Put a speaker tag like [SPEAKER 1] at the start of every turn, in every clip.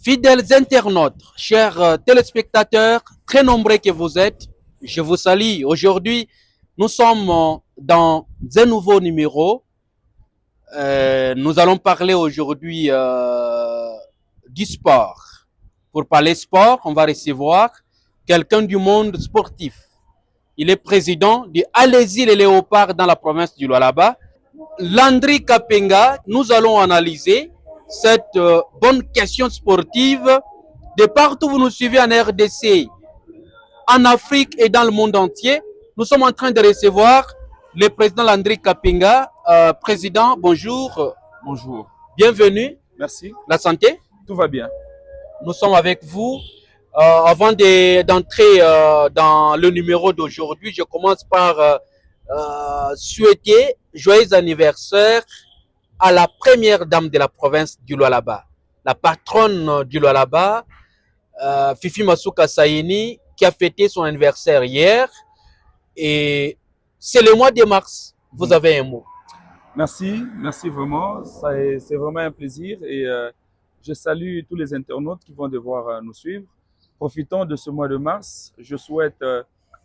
[SPEAKER 1] Fidèles internautes, chers téléspectateurs, très nombreux que vous êtes, je vous salue. Aujourd'hui, nous sommes dans un nouveau numéro. Nous allons parler aujourd'hui du sport. Pour parler sport, on va recevoir quelqu'un du monde sportif. Il est président du Allez-y les Léopards dans la province du Lualaba. Landry Kapenga, nous allons analyser cette bonne question sportive de partout où vous nous suivez en RDC, en Afrique et dans le monde entier. Nous sommes en train de recevoir le président Landry Kapenga. Président, bonjour.
[SPEAKER 2] Bonjour.
[SPEAKER 1] Bienvenue.
[SPEAKER 2] Merci.
[SPEAKER 1] La santé?
[SPEAKER 2] Tout va bien.
[SPEAKER 1] Nous sommes avec vous. Avant d'entrer dans le numéro d'aujourd'hui, je commence par souhaiter joyeux anniversaire à la première dame de la province du Lualaba, la patronne du Lualaba, Fifi Masuka Saini, qui a fêté son anniversaire hier. Et c'est le mois de mars. Vous avez un mot.
[SPEAKER 2] Merci vraiment. C'est vraiment un plaisir et je salue tous les internautes qui vont devoir nous suivre. Profitons de ce mois de mars. Je souhaite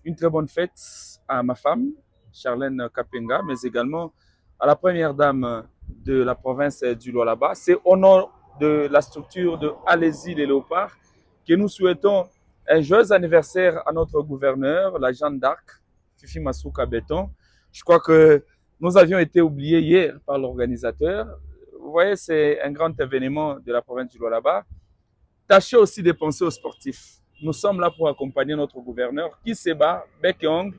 [SPEAKER 2] une très bonne fête à ma femme, Charlène Kapenga, mais également à la première dame de la province du Lualaba. C'est au nom de la structure de Allez-y les Léopards que nous souhaitons un joyeux anniversaire à notre gouverneur, la Jeanne d'Arc, Fifi Masuka Béton. Je crois que nous avions été oubliés hier par l'organisateur. Vous voyez, c'est un grand événement de la province du Lualaba. Tâchez aussi de penser aux sportifs. Nous sommes là pour accompagner notre gouverneur qui se bat bec et ongle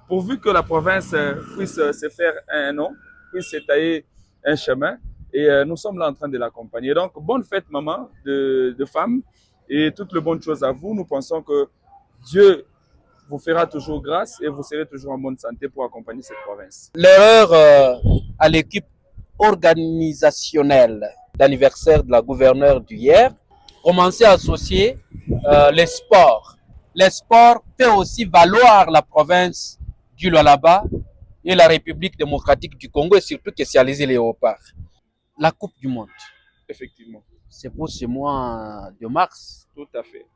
[SPEAKER 2] pourvu que la province puisse se faire un nom, puisse se tailler un chemin. Et nous sommes là en train de l'accompagner. Donc, bonne fête, maman de femme, et toutes les bonnes choses à vous. Nous pensons que Dieu vous fera toujours grâce et vous serez toujours en bonne santé pour accompagner cette province.
[SPEAKER 1] L'erreur à l'équipe organisationnelle d'anniversaire de la gouverneure d'hier, commencer à associer les sports. Les sports fait aussi valoir la province du Lualaba et la République démocratique du Congo et surtout que c'est Allez-y les Léopards. La Coupe du Monde.
[SPEAKER 2] Effectivement.
[SPEAKER 1] C'est pour ce mois de mars.
[SPEAKER 2] Tout à fait.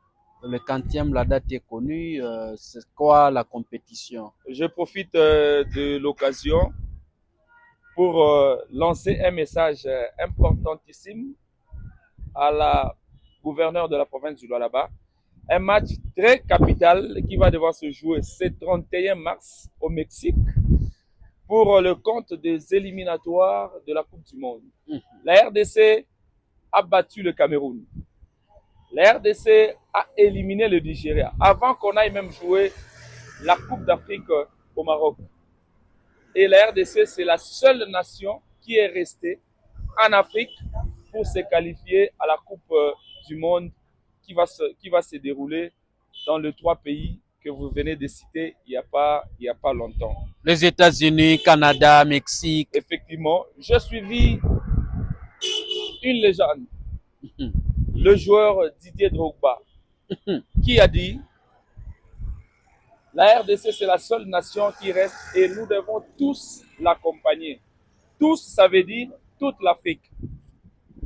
[SPEAKER 1] Le 40e, la date est connue. C'est quoi la compétition?
[SPEAKER 2] Je profite de l'occasion pour lancer un message importantissime à la gouverneure de la province du Lualaba. Un match très capital qui va devoir se jouer ce 31 mars au Mexique pour le compte des éliminatoires de la Coupe du Monde. La RDC a battu le Cameroun. La RDC a éliminé le Nigeria avant qu'on aille même jouer la Coupe d'Afrique au Maroc. Et la RDC, c'est la seule nation qui est restée en Afrique pour se qualifier à la Coupe du Monde qui va se dérouler dans les 3 pays que vous venez de citer il y a pas longtemps.
[SPEAKER 1] Les États-Unis, Canada, Mexique.
[SPEAKER 2] Effectivement, j'ai suivi une légende, le joueur Didier Drogba, qui a dit la RDC, c'est la seule nation qui reste et nous devons tous l'accompagner. Tous, ça veut dire toute l'Afrique.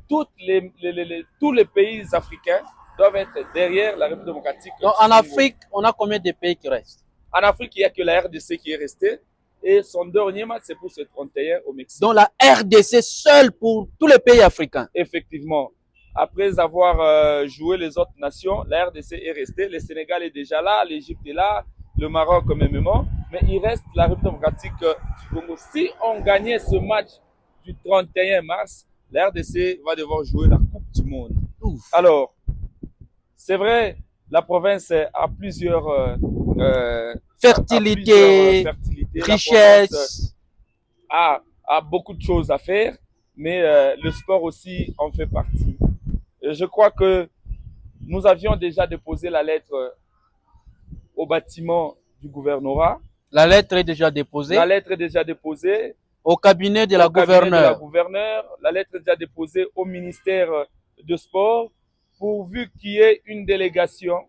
[SPEAKER 2] Tous les pays africains doivent être derrière la République démocratique.
[SPEAKER 1] Donc, en Afrique, on a combien de pays qui restent?
[SPEAKER 2] En Afrique, il n'y a que la RDC qui est restée. Et son dernier match, c'est pour ce 31 au Mexique.
[SPEAKER 1] Donc la RDC seule pour tous les pays africains.
[SPEAKER 2] Effectivement. Après avoir joué les autres nations, la RDC est restée. Le Sénégal est déjà là, l'Égypte est là, le Maroc même. Mais il reste la République démocratique du Congo. Si on gagnait ce match du 31 mars, la RDC va devoir jouer la Coupe du Monde.
[SPEAKER 1] Ouf.
[SPEAKER 2] Alors, c'est vrai, la province a plusieurs
[SPEAKER 1] fertilité, richesse.
[SPEAKER 2] A beaucoup de choses à faire, mais le sport aussi en fait partie. Et je crois que nous avions déjà déposé la lettre au bâtiment du gouvernorat.
[SPEAKER 1] La lettre est déjà déposée.
[SPEAKER 2] La lettre est déjà déposée.
[SPEAKER 1] Au cabinet de la gouverneure.
[SPEAKER 2] La lettre est déjà déposée au ministère de Sport, pourvu qu'il y ait une délégation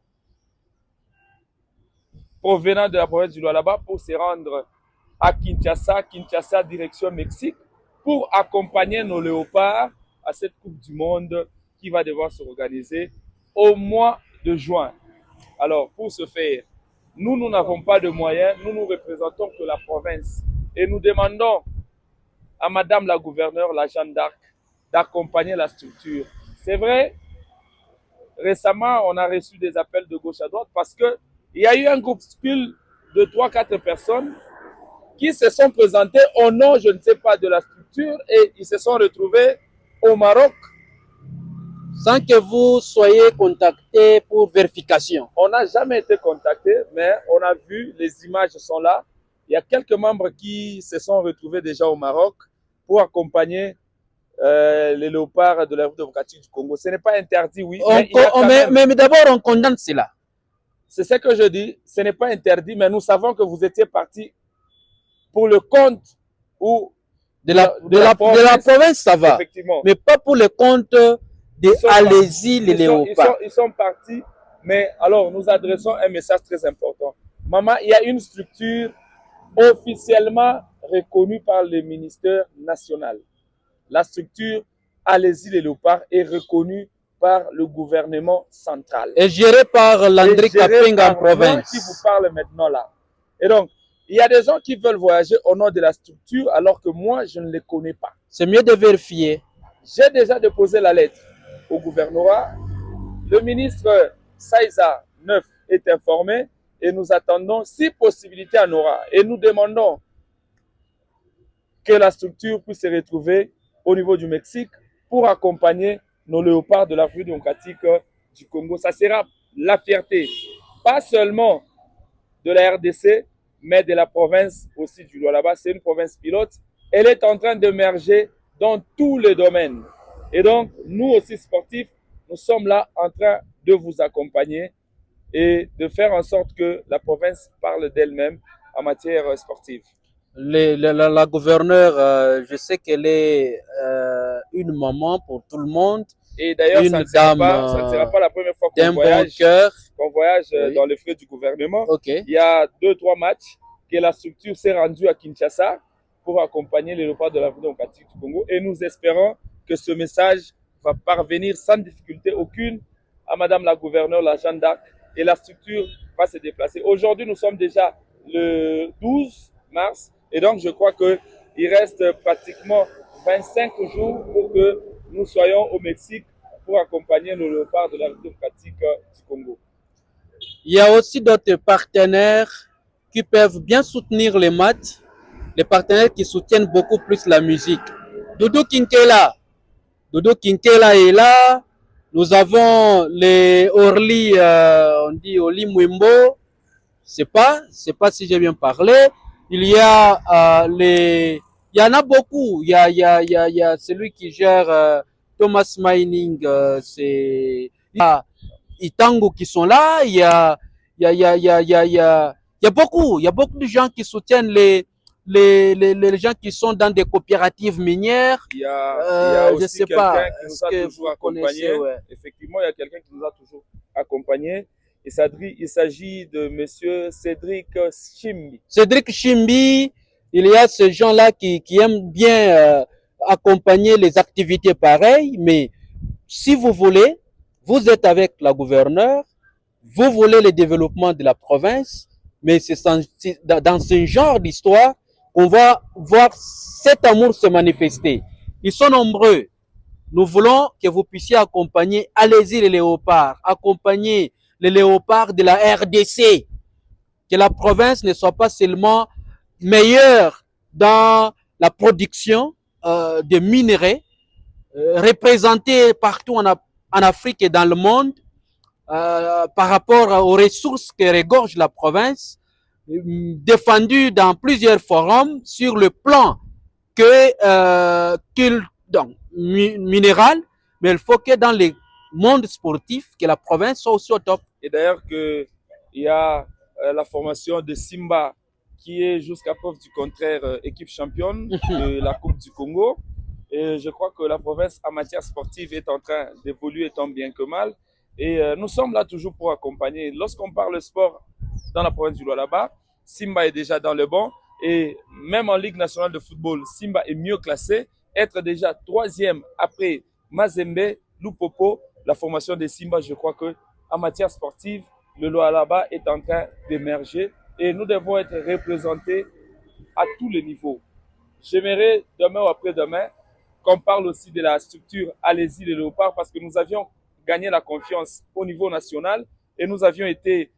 [SPEAKER 2] provenant de la province du Lualaba pour se rendre à Kinshasa, direction Mexique, pour accompagner nos léopards à cette Coupe du Monde qui va devoir s'organiser au mois de juin. Alors, pour ce faire, nous n'avons pas de moyens, nous représentons que la province et nous demandons à Madame la gouverneure, la Jeanne d'Arc, d'accompagner la structure. C'est vrai, récemment, on a reçu des appels de gauche à droite parce qu'il y a eu un groupuscule de 3-4 personnes qui se sont présentés au nom, je ne sais pas, de la structure et ils se sont retrouvés au Maroc.
[SPEAKER 1] Sans que vous soyez contacté pour vérification.
[SPEAKER 2] On n'a jamais été contacté, mais on a vu, les images sont là. Il y a quelques membres qui se sont retrouvés déjà au Maroc pour accompagner les léopards de la République démocratique du Congo. Ce n'est pas interdit, oui.
[SPEAKER 1] Mais d'abord, on condamne cela.
[SPEAKER 2] C'est ce que je dis. Ce n'est pas interdit, mais nous savons que vous étiez parti pour le compte ou
[SPEAKER 1] de la province, ça va.
[SPEAKER 2] Effectivement.
[SPEAKER 1] Mais pas pour le compte de allez-y les léopards.
[SPEAKER 2] Ils sont partis, mais alors nous adressons un message très important. Maman, il y a une structure officiellement reconnue par le ministère national. La structure allez-y les léopards est reconnue par le gouvernement central.
[SPEAKER 1] Et gérée par Landry Kapinga en province.
[SPEAKER 2] Qui vous parle maintenant là. Et donc, il y a des gens qui veulent voyager au nom de la structure alors que moi, je ne les connais pas.
[SPEAKER 1] C'est mieux de vérifier.
[SPEAKER 2] J'ai déjà déposé la lettre au gouvernorat. Le ministre Saïza Neuf est informé et nous attendons, si possibilité en aura. Et nous demandons que la structure puisse se retrouver au niveau du Mexique pour accompagner nos léopards de la République démocratique du Congo. Ça sera la fierté, pas seulement de la RDC, mais de la province aussi du Lualaba. C'est une province pilote. Elle est en train d'émerger dans tous les domaines. Et donc, nous aussi sportifs, nous sommes là en train de vous accompagner et de faire en sorte que la province parle d'elle-même en matière sportive.
[SPEAKER 1] La gouverneure, je sais qu'elle est une maman pour tout le monde.
[SPEAKER 2] Et d'ailleurs, ça ne sera pas la première fois qu'on voyage oui. Dans les frais du gouvernement.
[SPEAKER 1] Okay.
[SPEAKER 2] Il y a 2-3 matchs que la structure s'est rendue à Kinshasa pour accompagner les léopards de la République démocratique du Congo. Et nous espérons que ce message va parvenir sans difficulté aucune à Madame la gouverneure, la Jeanne d'Arc, et la structure va se déplacer. Aujourd'hui, nous sommes déjà le 12 mars, et donc je crois qu'il reste pratiquement 25 jours pour que nous soyons au Mexique pour accompagner nos léopards de la République démocratique du Congo.
[SPEAKER 1] Il y a aussi d'autres partenaires qui peuvent bien soutenir les matchs, les partenaires qui soutiennent beaucoup plus la musique. Doudou Kinkela est là. Nous avons les Orly, on dit Orly Mwimbo. C'est pas si j'ai bien parlé. Il y a il y en a beaucoup. Il y a celui qui gère Thomas Mining, c'est il y a Itango qui sont là. Il y a beaucoup de gens qui soutiennent les gens qui sont dans des coopératives minières.
[SPEAKER 2] Il y a aussi
[SPEAKER 1] je sais pas,
[SPEAKER 2] qui nous a toujours accompagnés. Ouais. Effectivement, il y a quelqu'un qui nous a toujours accompagnés. Il s'agit de monsieur Cédric Chimbi.
[SPEAKER 1] Cédric Chimbi, il y a ces gens-là qui aiment bien accompagner les activités pareilles, mais si vous voulez, vous êtes avec la gouverneure, vous voulez le développement de la province, mais c'est dans ce genre d'histoire qu'on va voir cet amour se manifester. Ils sont nombreux. Nous voulons que vous puissiez accompagner, allez-y les léopards, accompagner les léopards de la RDC. Que la province ne soit pas seulement meilleure dans la production de minerais, représentée partout en Afrique et dans le monde, par rapport aux ressources que regorge la province, défendue dans plusieurs forums sur le plan minéral, mais il faut que dans les mondes sportifs, que la province soit aussi au top.
[SPEAKER 2] Et d'ailleurs qu'il y a la formation de Simba qui est jusqu'à preuve du contraire équipe championne de la Coupe du Congo. Et je crois que la province en matière sportive est en train d'évoluer tant bien que mal. Et nous sommes là toujours pour accompagner. Lorsqu'on parle sport dans la province du Lualaba, Simba est déjà dans le banc. Et même en Ligue nationale de football, Simba est mieux classé. Être déjà 3e après Mazembe Lupopo, la formation des Simba, je crois que en matière sportive, le Lualaba est en train d'émerger et nous devons être représentés à tous les niveaux. J'aimerais demain ou après-demain qu'on parle aussi de la structure Allez-y les Léopards parce que nous avions gagné la confiance au niveau national et nous avions été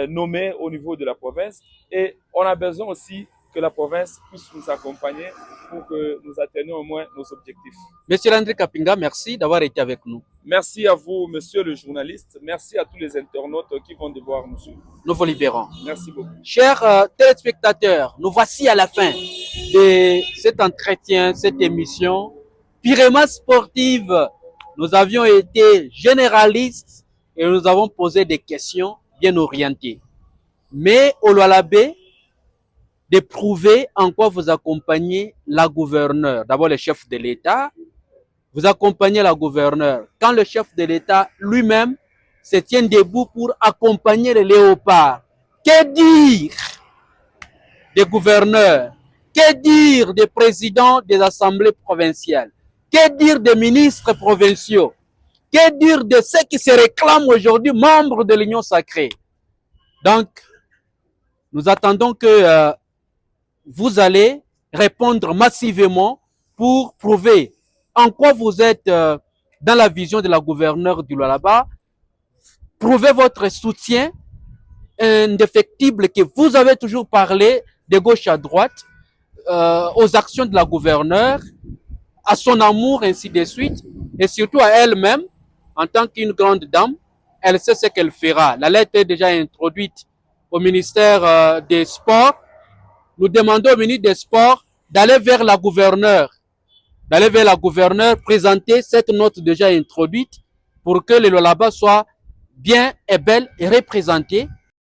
[SPEAKER 2] nommés au niveau de la province et on a besoin aussi que la province puisse nous accompagner pour que nous atteignions au moins nos objectifs.
[SPEAKER 1] Monsieur Landry Kapinga, merci d'avoir été avec nous.
[SPEAKER 2] Merci à vous, monsieur le journaliste. Merci à tous les internautes qui vont devoir nous suivre.
[SPEAKER 1] Nous vous libérons.
[SPEAKER 2] Merci beaucoup.
[SPEAKER 1] Chers téléspectateurs, nous voici à la fin de cet entretien, cette émission purement sportive. Nous avions été généralistes et nous avons posé des questions bien orientées. Mais au Lualaba, de prouver en quoi vous accompagnez la gouverneure. D'abord le chef de l'État, vous accompagnez la gouverneure. Quand le chef de l'État lui-même se tient debout pour accompagner les léopards, que dire des gouverneurs? Que dire des présidents des assemblées provinciales? Que dire des ministres provinciaux? Que dire de ceux qui se réclament aujourd'hui membres de l'Union sacrée? Donc, nous attendons que vous allez répondre massivement pour prouver en quoi vous êtes dans la vision de la gouverneure du Lualaba. Prouvez votre soutien indéfectible que vous avez toujours parlé de gauche à droite aux actions de la gouverneure, à son amour, ainsi de suite, et surtout à elle-même, en tant qu'une grande dame, elle sait ce qu'elle fera. La lettre est déjà introduite au ministère des Sports. Nous demandons au ministre des Sports d'aller vers la gouverneure, présenter cette note déjà introduite pour que le Lualaba soit bien et belle et représenté